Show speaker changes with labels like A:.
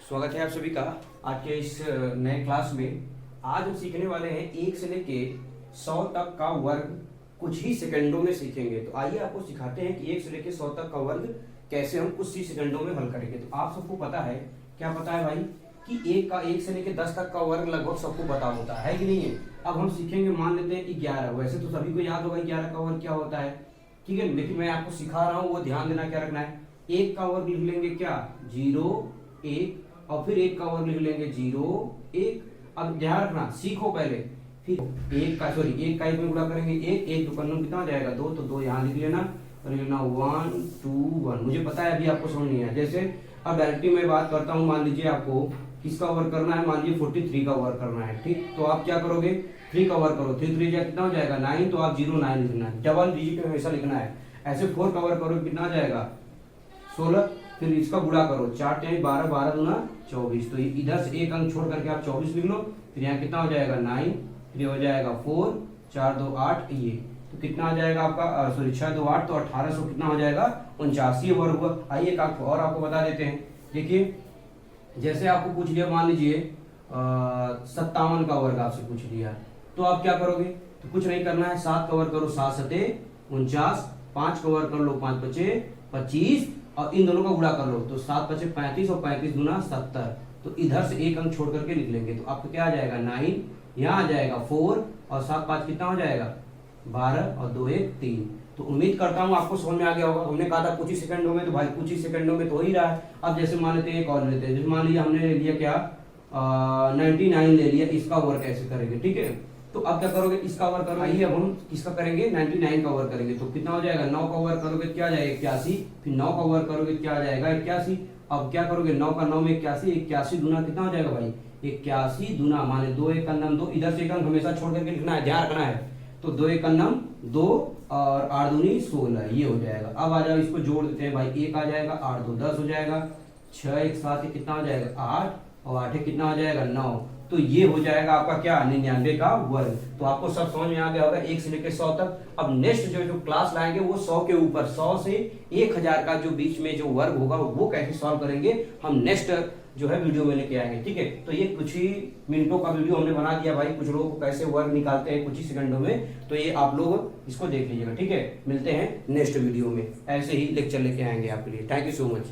A: स्वागत है आप सभी का आज के इस नए क्लास में। आज हम सीखने वाले हैं 1 से लेके 100 तक का वर्ग कुछ ही सेकंडों में सीखेंगे। तो आइए आपको सिखाते हैं कि 1 से लेके 100 तक का वर्ग कैसे हम कुछ ही सेकंडों में हल करेंगे। तो आप सबको पता है, क्या पता है भाई, कि 1 से लेके 10 तक का वर्ग लगभग सबको पता होता है कि नहीं है। अब हम सीखेंगे, मान लेते हैं कि 11। वैसे तो सभी को याद होगा 11 का वर्ग क्या होता है, ठीक है, लेकिन मैं आपको सिखा रहा हूँ, वो ध्यान देना क्या रखना है। 1 का वर्ग लिख लेंगे क्या, 0 1, और फिर 1 का वर्ग लिख लेंगे 0 1। अब ध्यान रखना, सीखो पहले, फिर 1 का 1 में गुणा करेंगे 1 1 दुकान कितना हो जाएगा 2, तो 2 यहाँ लिख लेना और लिखना 1 2 1। मुझे पता है अभी आपको समझ नहीं है। जैसे अब डायरेक्टली मैं बात करता हूँ, मान लीजिए आपको किसका वर्ग करना है, मान लीजिए 43 का वर्ग करना है, ठीक। तो आप क्या करोगे, 3 का वर्ग करो, 3 3 कितना हो जाएगा 9, तो आप 0 9 लिखना है, डबल डिजिट में हमेशा लिखना है। ऐसे 4 का वर्ग करो, कितना आ जाएगा 16, फिर इसका गुणा करो, 4 टाइम 12 12 दूना 24, तो इधर से एक अंक छोड़ करके आप 24 लिख लो। फिर यहाँ कितना हो जाएगा 9, फिर हो जाएगा 4 4 2 8, ये तो कितना आ जाएगा आपका 6 2 8, तो 1800 कितना हो जाएगा 49 वर्ग हुआ। आइए एक आपको और आपको बता देते हैं। देखिए जैसे आपको पूछ लिया, मान लीजिए 57 का वर्ग आपसे पूछ लिया, तो आप क्या करोगे, तो कुछ नहीं करना है, 7 का वर्ग करो 7 7 49, 5 का वर्ग कर लो 5 5 25, और इन दोनों का गुणा कर लो, तो 7 5 35 और 35 दूना 70। तो इधर से एक अंक छोड़ करके लिख लेंगे, तो आपको क्या आ जाएगा 9, यहाँ आ जाएगा 4 और 7 5 कितना हो जाएगा 12 और 2 1 3। तो उम्मीद करता हूँ आपको समझ में आ गया होगा। हमने कहा था कुछ ही सेकंडों में, तो भाई कुछ ही सेकंडों में तो हो ही रहा है। अब जैसे मान लेते हैं एक और लेते हैं, जैसे मान लिया हमने ले लिया क्या 99 ले लिया, इसका वर्ग कैसे करेंगे, ठीक है। तो अब क्या करोगे, इसका वर्ग करो, आइए अब हम किसका करेंगे 99 का वर्ग करेंगे। तो कितना हो जाएगा, 9 का वर्ग करोगे क्या आ जाएगा 81, फिर 9 का वर्ग करोगे क्या आ जाएगा 81। अब क्या करोगे 9 का 9 में 81, 81 दूना कितना हो जाएगा भाई 81 दूना, माने 2 1 का नाम 2, इधर से एक अंक हमेशा छोड़ करके लिखना है, ध्यान रखना है। तो 2 1 का नाम 2 और 8 दूनी 16, ये हो जाएगा। अब आ जाओ इसको जोड़ देते हैं भाई, 1 आ जाएगा 8 2 10 हो जाएगा, 6 1 7 कितना हो जाएगा 8 और 8 कितना हो जाएगा 9। तो ये हो जाएगा आपका क्या 99 का वर्ग। तो आपको सब समझ में आ गया होगा 1 से लेकर 100 तक। अब नेक्स्ट जो क्लास लाएंगे वो 100 के ऊपर, 100 से 1000 का जो बीच में जो वर्ग होगा वो कैसे सॉल्व करेंगे हम नेक्स्ट जो है वीडियो में लेके आएंगे, ठीक है। तो ये कुछ ही मिनटों का वीडियो हमने बना दिया भाई, कुछ लोगों को कैसे वर्ग निकालते हैं कुछ ही सेकंडों में। तो ये आप लोग इसको देख लीजिएगा, ठीक है। मिलते हैं नेक्स्ट वीडियो में, ऐसे ही लेक्चर लेके आएंगे आपके लिए। Thank you so much.